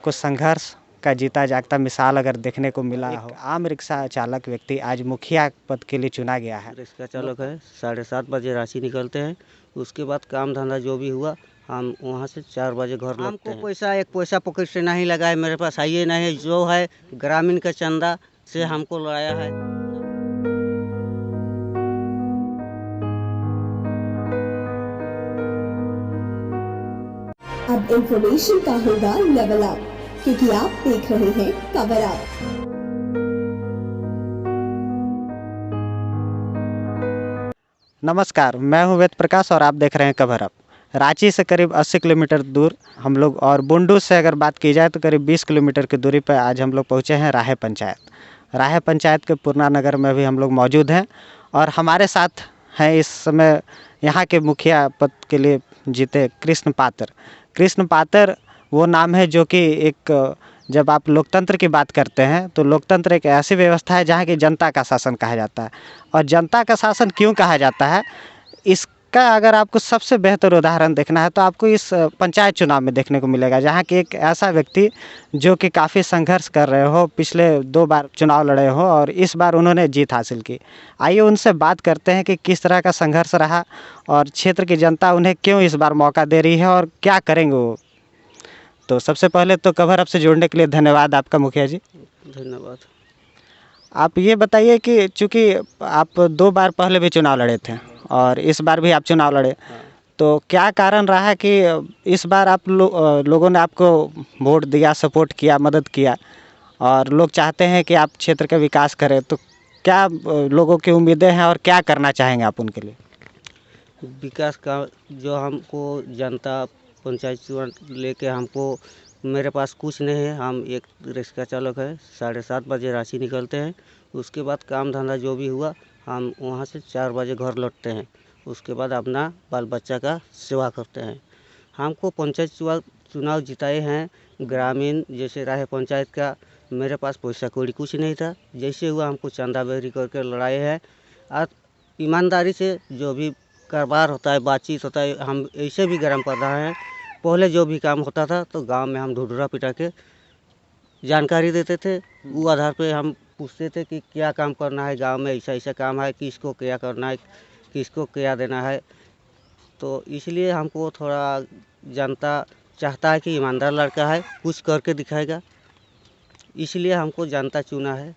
कुछ संघर्ष का जीता जागता मिसाल अगर देखने को मिला हो। आम रिक्शा चालक व्यक्ति आज मुखिया पद के लिए चुना गया है। रिक्शा चालक है, 7:30 बजे रांची निकलते हैं। उसके बाद काम धंधा जो भी हुआ हम वहाँ से 4 बजे घर लौटते हैं। पैसा एक पैसा पॉकेट से नहीं लगा है, मेरे पास आइए नहीं है, जो है ग्रामीण का चंदा से हमको लाया है। अब इंफॉर्मेशन का होगा लेवल अप, क्योंकि आप देख रहे हैं कवर अप। नमस्कार, मैं हूं वेद प्रकाश और आप देख रहे हैं कवर अप। रांची से करीब 80 किलोमीटर दूर हम लोग और बुंडू से अगर बात की जाए तो करीब 20 किलोमीटर की दूरी पर आज हम लोग पहुंचे हैं राहे पंचायत। राहे पंचायत के पूर्णा नगर में भी हम लोग मौजूद हैं और हमारे साथ हैं इस समय यहाँ के मुखिया पद के लिए जीते कृष्ण पात्र। कृष्ण पात्र वो नाम है जो कि एक, जब आप लोकतंत्र की बात करते हैं तो लोकतंत्र एक ऐसी व्यवस्था है जहाँ की जनता का शासन कहा जाता है। और जनता का शासन क्यों कहा जाता है, इसका अगर आपको सबसे बेहतर उदाहरण देखना है तो आपको इस पंचायत चुनाव में देखने को मिलेगा, जहाँ कि एक ऐसा व्यक्ति जो कि काफ़ी संघर्ष कर रहे हो, पिछले 2 बार चुनाव लड़े हो और इस बार उन्होंने जीत हासिल की। आइए उनसे बात करते हैं कि किस तरह का संघर्ष रहा और क्षेत्र की जनता उन्हें क्यों इस बार मौका दे रही है और क्या करेंगे वो। तो सबसे पहले तो कवर अप से जुड़ने के लिए धन्यवाद आपका मुखिया जी। धन्यवाद। आप ये बताइए कि चूँकि आप 2 बार पहले भी चुनाव लड़े थे और इस बार भी आप चुनाव लड़े, तो क्या कारण रहा है कि इस बार आप लोगों ने आपको वोट दिया, सपोर्ट किया, मदद किया और लोग चाहते हैं कि आप क्षेत्र का विकास करें, तो क्या लोगों की उम्मीदें हैं और क्या करना चाहेंगे आप उनके लिए? विकास का जो हमको जनता पंचायत चुनाव लेके हमको, मेरे पास कुछ नहीं है। हम एक रिक्शा चालक है, 7:30 बजे रांची निकलते हैं। उसके बाद काम धंधा जो भी हुआ हम वहाँ से 4 बजे घर लौटते हैं। उसके बाद अपना बाल बच्चा का सेवा करते हैं। हमको पंचायत चुनाव जिताए हैं ग्रामीण, जैसे राहे पंचायत का मेरे पास पैसा कौड़ी कुछ नहीं था। जैसे हुआ हमको चंदा बेरी करके लड़ाए हैं और ईमानदारी से जो भी कारोबार होता है, बातचीत होता है, हम ऐसे भी ग्राम प्रधान हैं। पहले जो भी काम होता था तो गांव में हम ढुढुरा पिटा के जानकारी देते थे। वो आधार पे हम पूछते थे कि क्या काम करना है गांव में, ऐसा ऐसा काम है, किसको क्या करना है, किसको क्या देना है। तो इसलिए हमको थोड़ा जनता चाहता है कि ईमानदार लड़का है, कुछ करके दिखाएगा, इसलिए हमको जनता चुना है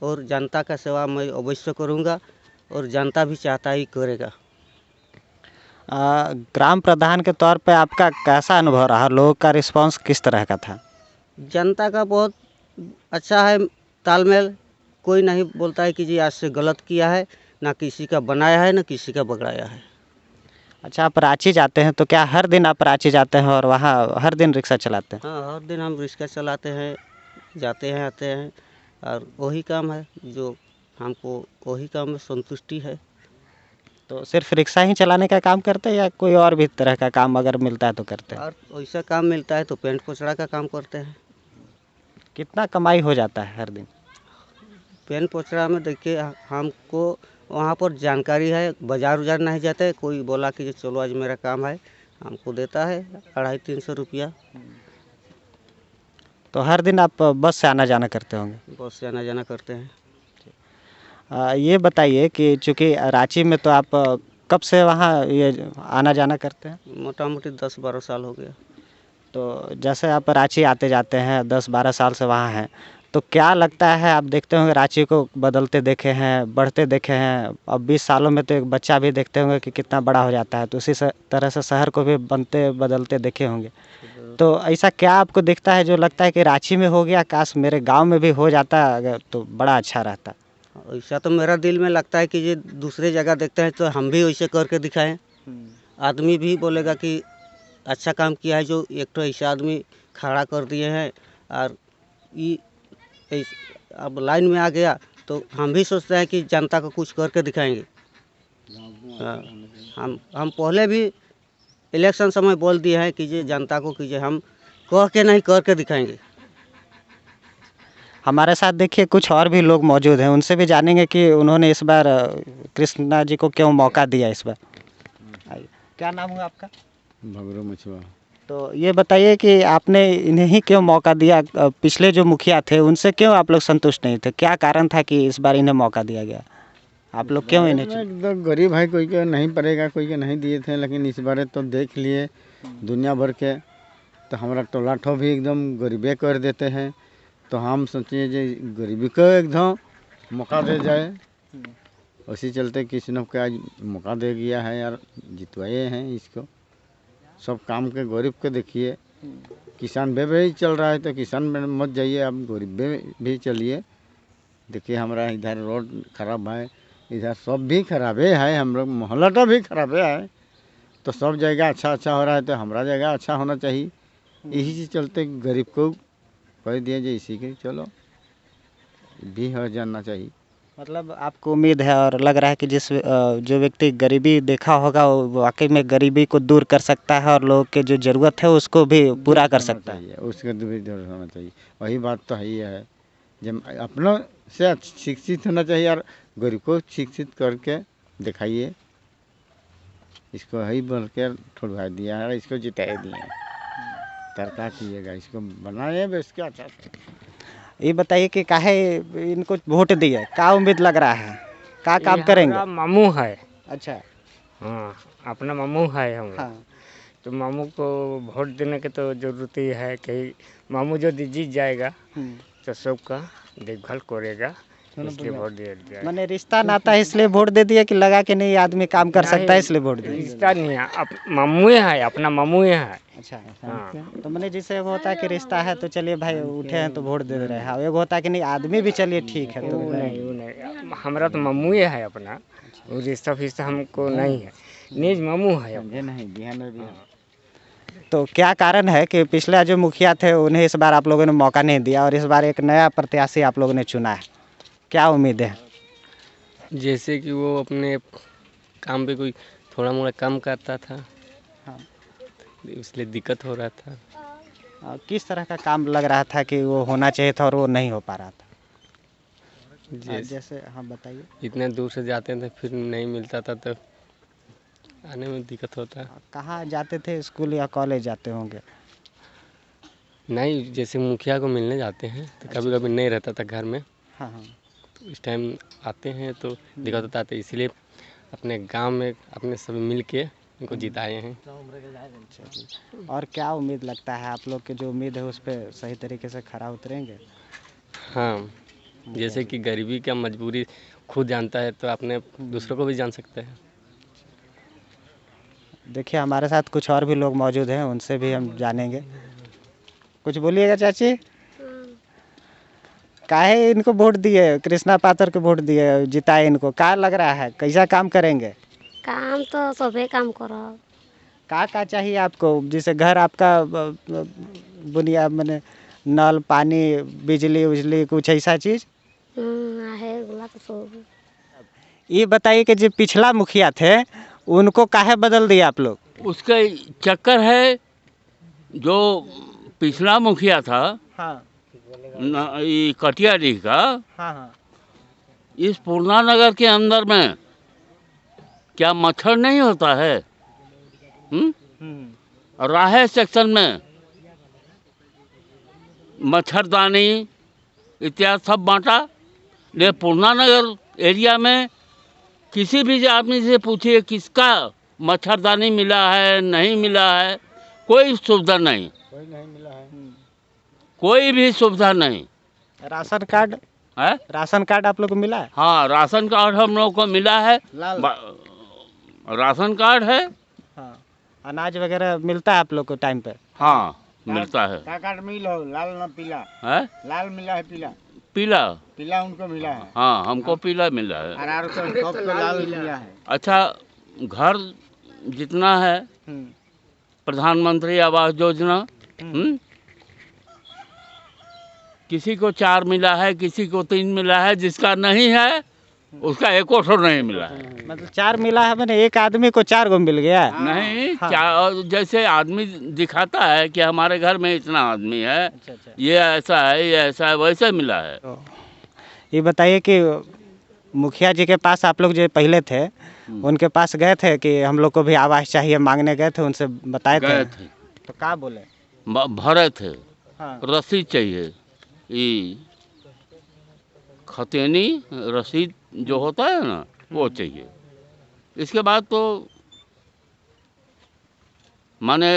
और जनता का सेवा मैं अवश्य करूँगा और जनता भी चाहता ही करेगा। ग्राम प्रधान के तौर पे आपका कैसा अनुभव रहा? लोगों का रिस्पांस किस तरह का था? जनता का बहुत अच्छा है तालमेल। कोई नहीं बोलता है कि जी आज से गलत किया है, ना किसी का बनाया है ना किसी का बिगड़ाया है। अच्छा, आप रांची जाते हैं तो क्या हर दिन आप रांची जाते हैं और वहाँ हर दिन रिक्शा चलाते हैं? हाँ, हर दिन हम रिक्शा चलाते हैं, जाते हैं आते हैं और वही काम है जो हमको, वही काम में संतुष्टि है। तो सिर्फ रिक्शा ही चलाने का काम करते हैं या कोई और भी तरह का काम अगर मिलता है तो करते हैं? और वैसा काम मिलता है तो पेंट पोछड़ा का काम करते हैं। कितना कमाई हो जाता है हर दिन? पेंट पोछड़ा में देखिए हमको वहाँ पर जानकारी है, बाजार उजार नहीं जाते। कोई बोला कि चलो आज मेरा काम है, हमको देता है 250-300 रुपया। तो हर दिन आप बस से आना जाना करते होंगे? बस से आना जाना करते हैं। ये बताइए कि चूँकि रांची में तो आप कब से वहाँ ये आना जाना करते हैं? मोटा मोटी 10-12 साल हो गया। तो जैसे आप रांची आते जाते हैं, 10-12 साल से वहाँ हैं, तो क्या लगता है, आप देखते होंगे रांची को बदलते देखे हैं, बढ़ते देखे हैं, अब 20 सालों में तो एक बच्चा भी देखते होंगे कि कितना बड़ा हो जाता है, तो उसी तरह से शहर को भी बनते बदलते देखे होंगे। तो ऐसा क्या आपको दिखता है जो लगता है कि रांची में हो गया, काश मेरे गाँव में भी हो जाता अगर तो बड़ा अच्छा रहता? ऐसा तो मेरा दिल में लगता है कि ये दूसरे जगह देखते हैं तो हम भी वैसे करके दिखाएं। आदमी भी बोलेगा कि अच्छा काम किया है, जो एक तो ऐसा आदमी खड़ा कर दिए हैं और ये अब लाइन में आ गया तो हम भी सोचते हैं कि जनता को कुछ करके दिखाएंगे। हाँ, हम पहले भी इलेक्शन समय बोल दिए हैं कि ये जनता को कीजिए, हम कह के नहीं करके दिखाएंगे। हमारे साथ देखिए कुछ और भी लोग मौजूद हैं, उनसे भी जानेंगे कि उन्होंने इस बार कृष्णा जी को क्यों मौका दिया इस बार। आइए, क्या नाम हुआ आपका? भगरो मछुआ। तो ये बताइए कि आपने इन्हें ही क्यों मौका दिया? पिछले जो मुखिया थे उनसे क्यों आप लोग संतुष्ट नहीं थे? क्या कारण था कि इस बार इन्हें मौका दिया गया? आप लोग क्यों इन्हें चुने? तो गरीब है, कोई के नहीं पड़ेगा, कोई के नहीं दिए थे, लेकिन इस बार तो देख लिए दुनिया भर के, तो हमारा टोला ठो भी एकदम गरीबे कर देते हैं। तो हम सोचिए जो गरीबी को एकदम मौका दे जाए, उसी चलते किसी ने आज मौका दे गया है यार, जितवाए हैं इसको। सब काम के गरीब के देखिए, किसान भी चल रहा है तो किसान में मत जाइए, आप गरीब भी चलिए। देखिए हमारा इधर रोड खराब है, इधर सब भी खराबे है, हम लोग मोहल्ला भी खराबे है। तो सब जगह अच्छा अच्छा हो रहा है तो हमारा जगह अच्छा होना चाहिए। इसी से चलते गरीब को कह दिया जाए, इसी के चलो भी हो जाना चाहिए। मतलब आपको उम्मीद है और लग रहा है कि जो व्यक्ति गरीबी देखा होगा वो वाकई में गरीबी को दूर कर सकता है और लोगों के जो ज़रूरत है उसको भी पूरा कर सकता है। उसके भी दूर होना चाहिए, वही बात तो है ही है। जब अपनों से शिक्षित होना चाहिए और गरीब को शिक्षित करके दिखाइए। इसको है बोल के ठुड़वा दिया है, इसको जिताए दिए, तरका कीजिएगा, इसको बनाए बेस के अच्छा। ये बताइए कि काहे इनको वोट दिए? क्या उम्मीद लग रहा है, क्या काम करेंगे? हमारा मामू है। अच्छा। हाँ, अपना मामू है हम। हाँ। तो मामू को वोट देने की तो ज़रूरत ही है कि मामू जो जीत जाएगा तो सबका देखभाल करेगा, इसलिए वोट दे दिया। मैंने रिश्ता नाता है इसलिए वोट दे दिया कि लगा कि नहीं आदमी काम कर सकता है इसलिए वोट दिया? रिश्ता नहीं है, मामू है, अपना मामू है। अच्छा। हाँ। तो मैंने जैसे एगो होता है कि रिश्ता है तो चलिए भाई उठे हैं तो वोट दे रहे हैं, एगो होता है कि नहीं आदमी भी चलिए ठीक है तो वो नहीं, हमारा तो मामू है अपना, वो रिश्ता फिश्ता हमको नहीं है, निज मामू है अपना। नहीं। तो क्या कारण है कि पिछला जो मुखिया थे उन्हें इस बार आप लोगों ने मौका नहीं दिया और इस बार एक नया प्रत्याशी आप लोगों ने चुना है? क्या उम्मीद है? जैसे कि वो अपने काम पे कोई थोड़ा मोड़ा काम करता था, हाँ। इसलिए दिक्कत हो रहा था। किस तरह का काम लग रहा था कि वो होना चाहिए था और वो नहीं हो पा रहा था? जैसे हाँ बताइए। इतने दूर से जाते थे फिर नहीं मिलता था तो आने में दिक्कत होता। कहाँ जाते थे, स्कूल या कॉलेज जाते होंगे? नहीं, जैसे मुखिया को मिलने जाते हैं तो कभी कभी नहीं रहता था घर में। हाँ हाँ। तो इस टाइम आते हैं तो दिक्कत होता था, इसलिए अपने गांव में अपने सभी मिल के इनको जिताए हैं। और क्या उम्मीद लगता है आप लोग की जो उम्मीद है उस पर सही तरीके से खरा उतरेंगे? हाँ, जैसे कि गरीबी का मजबूरी खुद जानता है तो अपने दूसरों को भी जान सकते हैं। देखिए हमारे साथ कुछ और भी लोग मौजूद हैं, उनसे भी हम जानेंगे। कुछ बोलिएगा चाची। काहे इनको वोट दिए, कृष्णा पात्र को वोट दिए, जिताए इनको, क्या लग रहा है कैसा काम करेंगे? काम तो सभी काम करो। क्या चाहिए आपको? जैसे घर आपका बुनियाद मैंने नल पानी बिजली उजली कुछ ऐसा चीज़ है तो सब। ये बताइए कि जो पिछला मुखिया थे उनको काहे बदल दिया आप लोग? उसका चक्कर है, जो पिछला मुखिया था हाँ ये कटियाडी का, हाँ हाँ। इस पूर्णा नगर के अंदर में क्या मच्छर नहीं होता है? राहे सेक्शन में मच्छरदानी इत्यादि सब बांटा। ले पूर्णा नगर एरिया में किसी भी आदमी से पूछिए किसका मच्छरदानी मिला है नहीं मिला है, कोई सुविधा नहीं, कोई भी सुविधा नहीं। राशन कार्ड है? राशन कार्ड आप लोग को मिला है? हाँ, राशन कार्ड हम लोग को मिला है। राशन कार्ड है। हाँ। अनाज वगैरह मिलता है आप लोग को टाइम पे? हाँ मिलता है। कार्ड मिला, लाल ना पीला? है? लाल मिला है, पीला पीला पीला उनको मिला है। हाँ, हमको पीला मिला है। सबको लाल मिला है। अच्छा, घर जितना है प्रधानमंत्री आवास योजना, किसी को 4 मिला है, किसी को 3 मिला है, जिसका नहीं है उसका एको ठो नहीं मिला है। मतलब 4 मिला है, मैंने एक आदमी को 4 गो मिल गया? नहीं, जैसे आदमी दिखाता है कि हमारे घर में इतना आदमी है। अच्छा। ये ऐसा है, ये ऐसा है, वैसे मिला है। ये बताइए कि मुखिया जी के पास आप लोग जो पहले थे उनके पास गए थे कि हम लोग को भी आवास चाहिए, मांगने गए थे, उनसे बताए थे? तो क्या बोले? भरे थे, हाँ। रसीद चाहिए, ये खतेनी रसीद जो होता है ना वो चाहिए। इसके बाद तो माने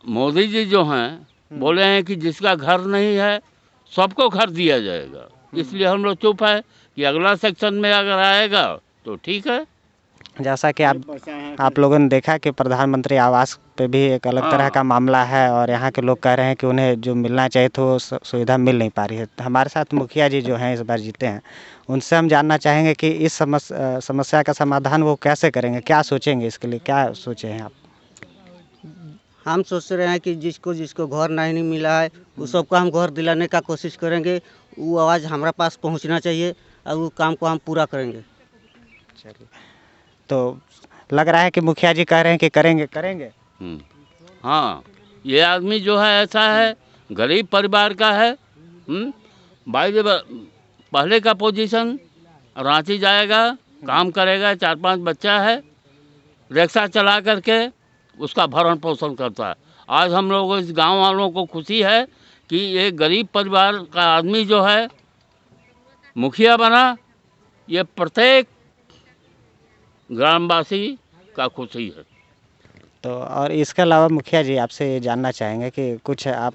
मोदी जी जो हैं बोले हैं कि जिसका घर नहीं है सबको घर दिया जाएगा, इसलिए हम लोग चुप है कि अगला सेक्शन में अगर आएगा तो ठीक है। जैसा कि आप लोगों ने देखा कि प्रधानमंत्री आवास पे भी एक अलग तरह का मामला है और यहाँ के लोग कह रहे हैं कि उन्हें जो मिलना चाहिए तो वो सुविधा मिल नहीं पा रही है। हमारे साथ मुखिया जी जो हैं इस बार जीते हैं, उनसे हम जानना चाहेंगे कि इस समस्या का समाधान वो कैसे करेंगे, क्या सोचेंगे, इसके लिए क्या सोचे हैं आप? हम सोच रहे हैं कि जिसको जिसको घर नहीं मिला है उस सबको हम घर दिलाने का कोशिश करेंगे। वो आवाज़ हमारे पास पहुंचना चाहिए और वो काम को हम पूरा करेंगे। चलिए, तो लग रहा है कि मुखिया जी कह रहे हैं कि करेंगे। हाँ, ये आदमी जो है ऐसा है, गरीब परिवार का है। भाई जब पहले का पोजीशन, रांची जाएगा, काम करेगा, 4-5 बच्चा है, रिक्शा चला करके उसका भरण पोषण करता है। आज हम लोग इस गांव वालों को खुशी है कि एक गरीब परिवार का आदमी जो है मुखिया बना। ये प्रत्येक ग्रामवासी का खुशी है। तो और इसके अलावा मुखिया जी आपसे ये जानना चाहेंगे कि कुछ आप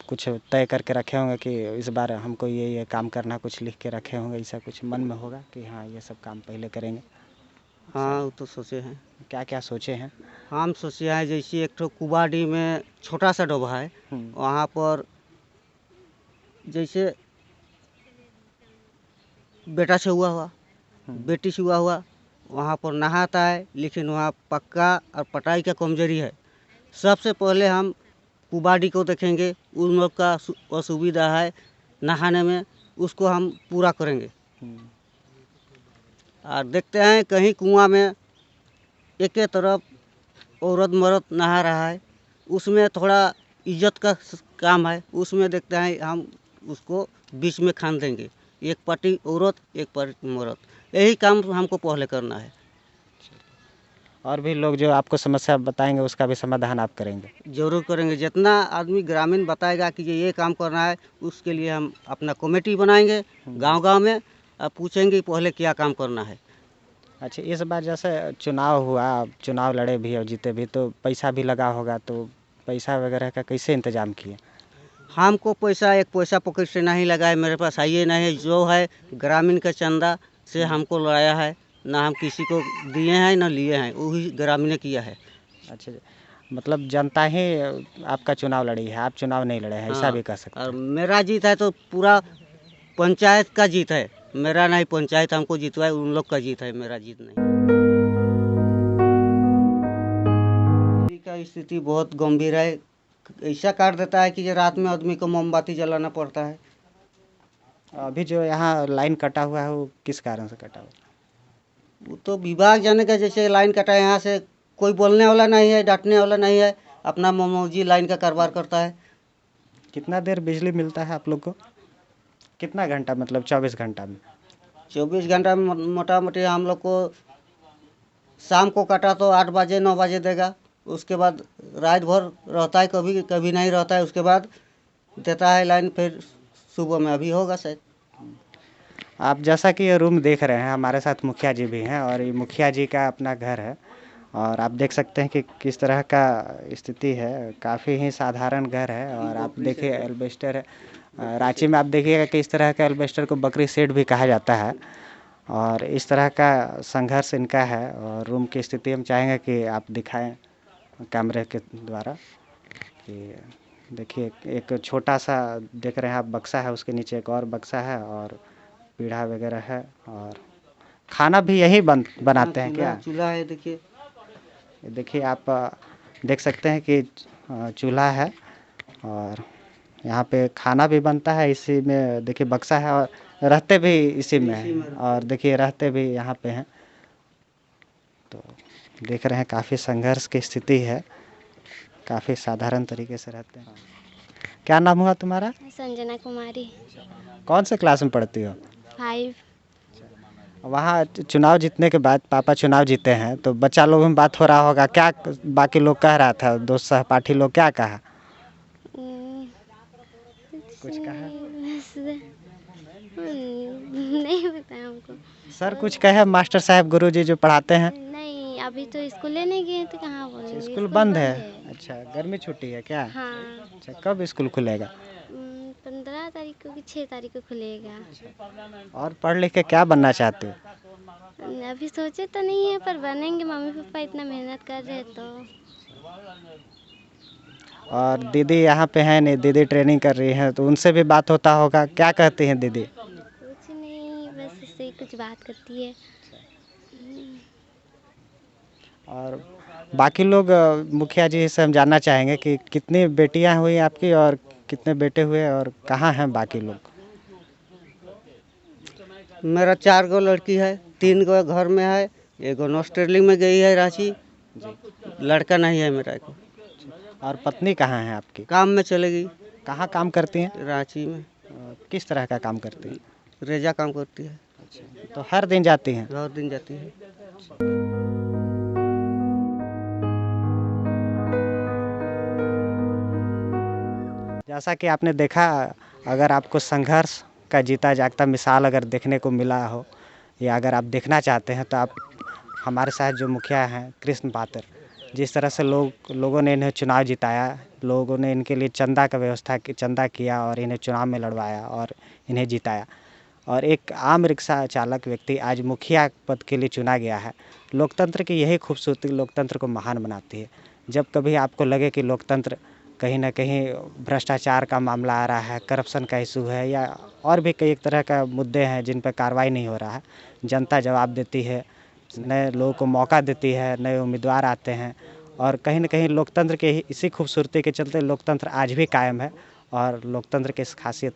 कुछ तय करके रखे होंगे कि इस बार हमको ये काम करना, कुछ लिख के रखे होंगे, ऐसा कुछ मन में होगा कि हाँ ये सब काम पहले करेंगे? हाँ, वो तो सोचे हैं। क्या क्या सोचे हैं? हम सोचे हैं जैसे एक ठो कुबाडी में छोटा सा डोबा है, वहाँ पर जैसे बेटा से हुआ बेटी से हुआ वहाँ पर नहाता है, लेकिन वहाँ पक्का और पटाई का कमजोरी है। सबसे पहले हम कुबाडी को देखेंगे, उन लोग का असुविधा है नहाने में, उसको हम पूरा करेंगे। और देखते हैं कहीं कुआं में एक तरफ औरत मर्द नहा रहा है, उसमें थोड़ा इज्जत का काम है, उसमें देखते हैं हम उसको बीच में खान देंगे, एक पार्टी औरत एक पार्टी मर्द। यही काम हमको पहले करना है। और भी लोग जो आपको समस्या बताएंगे उसका भी समाधान आप करेंगे? जरूर करेंगे। जितना आदमी ग्रामीण बताएगा कि ये काम करना है, उसके लिए हम अपना कमेटी बनाएंगे गांव-गांव में और पूछेंगे पहले क्या काम करना है। अच्छा, इस बार जैसे चुनाव हुआ, चुनाव लड़े भी और जीते भी, तो पैसा भी लगा होगा, तो पैसा वगैरह का कैसे इंतजाम किए? हमको पैसा एक पैसा पॉकेट से नहीं लगा है, मेरे पास है ये नहीं, जो है ग्रामीण का चंदा से हमको लाया है, ना हम किसी को दिए हैं ना लिए हैं, वही ग्रामीण ने किया है। अच्छा, मतलब जनता ही आपका चुनाव लड़ी है, आप चुनाव नहीं लड़े हैं, ऐसा भी कह सकते हैं। और मेरा जीत है तो पूरा पंचायत का जीत है, मेरा नहीं। पंचायत हमको जीतवाए, उन लोग का जीत है, मेरा जीत नहीं। का स्थिति बहुत गंभीर है, ऐसा काट देता है कि रात में आदमी को मोमबत्ती जलाना पड़ता है। अभी जो यहाँ लाइन कटा हुआ है वो किस कारण से कटा हुआ है? वो तो विभाग जाने का, जैसे लाइन कटा है, यहाँ से कोई बोलने वाला नहीं है, डांटने वाला नहीं है, अपना मोमोजी लाइन का कारोबार करता है। कितना देर बिजली मिलता है आप लोग को? कितना घंटा, मतलब 24 घंटा में? 24 घंटा में मोटा मोटी हम लोग को शाम को कटा तो 8 बजे 9 बजे देगा, उसके बाद रात भर रहता है, कभी कभी नहीं रहता है, उसके बाद देता है लाइन, फिर सुबह में अभी होगा शायद। आप जैसा कि ये रूम देख रहे हैं, हमारे साथ मुखिया जी भी हैं और ये मुखिया जी का अपना घर है और आप देख सकते हैं कि किस तरह का स्थिति है। काफ़ी ही साधारण घर है और आप देखिए एल्बेस्टर है। रांची में आप देखिएगा कि इस तरह का एल्बेस्टर को बकरी शेड भी कहा जाता है और इस तरह का संघर्ष इनका है। और रूम की स्थिति हम चाहेंगे कि आप दिखाएं कैमरे के द्वारा कि देखिए, एक छोटा सा देख रहे हैं आप बक्सा है, उसके नीचे एक और बक्सा है और पीढ़ा वगैरह है और खाना भी यही बनाते हैं क्या? चूल्हा है, देखिए। देखिए, आप देख सकते हैं कि चूल्हा है और यहाँ पे खाना भी बनता है इसी में। देखिए बक्सा है और रहते भी इसी में हैं और देखिए रहते भी यहाँ पे हैं। तो देख रहे हैं काफ़ी संघर्ष की स्थिति है, काफ़ी साधारण तरीके से रहते हैं। क्या नाम हुआ तुम्हारा? संजना कुमारी। कौन से क्लास में पढ़ती हो? 5। वहाँ चुनाव जीतने के बाद पापा चुनाव जीते हैं तो बच्चा लोगों में बात हो रहा होगा, क्या बाकी लोग कह रहा था, दोस्त सहपाठी लोग क्या कहा? कुछ कहा? नहीं बताया हमको। सर कुछ कहे, मास्टर साहब गुरुजी जो पढ़ाते हैं? नहीं, अभी तो स्कूल नहीं गए तो कहाँ बोलेंगे। स्कूल बंद है। अच्छा, गर्मी छुट्टी है क्या? हाँ। अच्छा, कब स्कूल खुलेगा? 15 तारीख को कि 6 तारीख को खुलेगा। और पढ़ लिख के क्या बनना चाहते हो? अभी सोचे तो नहीं है पर बनेंगे, मम्मी पापा इतना मेहनत कर रहे हैं तो। और दीदी यहाँ पे है नहीं, दीदी ट्रेनिंग कर रही है तो उनसे भी बात होता होगा, क्या कहती हैं दीदी? कुछ नहीं, बस इससे ही कुछ बात करती है। और बाकी लोग मुखिया जी से हम जानना चाहेंगे कि कितनी बेटियां हुई आपकी और कितने बेटे हुए और कहाँ हैं बाकी लोग? मेरा 4 गो लड़की है, 3 गो घर में है, एक ऑस्ट्रेलिया में गई है रांची, लड़का नहीं है मेरा को। और पत्नी कहाँ है आपकी? काम में चले गई। कहाँ काम करती हैं? रांची में। किस तरह का काम करती हैं? रेजा काम करती है। तो हर दिन जाती हैं? हर दिन जाती है। जैसा कि आपने देखा, अगर आपको संघर्ष का जीता जागता मिसाल अगर देखने को मिला हो या अगर आप देखना चाहते हैं तो आप हमारे साथ जो मुखिया हैं कृष्ण पात्र, जिस तरह से लोगों ने इन्हें चुनाव जिताया, लोगों ने इनके लिए चंदा किया और इन्हें चुनाव में लड़वाया और इन्हें जिताया। और एक आम रिक्शा चालक व्यक्ति आज मुखिया पद के लिए चुना गया है। लोकतंत्र की यही खूबसूरती लोकतंत्र को महान बनाती है। जब कभी आपको लगे कि लोकतंत्र कहीं ना कहीं भ्रष्टाचार का मामला आ रहा है, करप्शन का इशू है या और भी कई तरह का मुद्दे हैं जिन पर कार्रवाई नहीं हो रहा है, जनता जवाब देती है, नए लोगों को मौका देती है, नए उम्मीदवार आते हैं और कहीं ना कहीं लोकतंत्र के इसी खूबसूरती के चलते लोकतंत्र आज भी कायम है। और लोकतंत्र की इस खासियत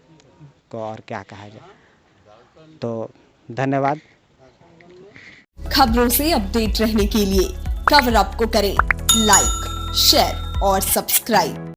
को और क्या कहा जाए। तो धन्यवाद। खबरों से अपडेट रहने के लिए कवर अप को करें लाइक, शेयर और सब्सक्राइब।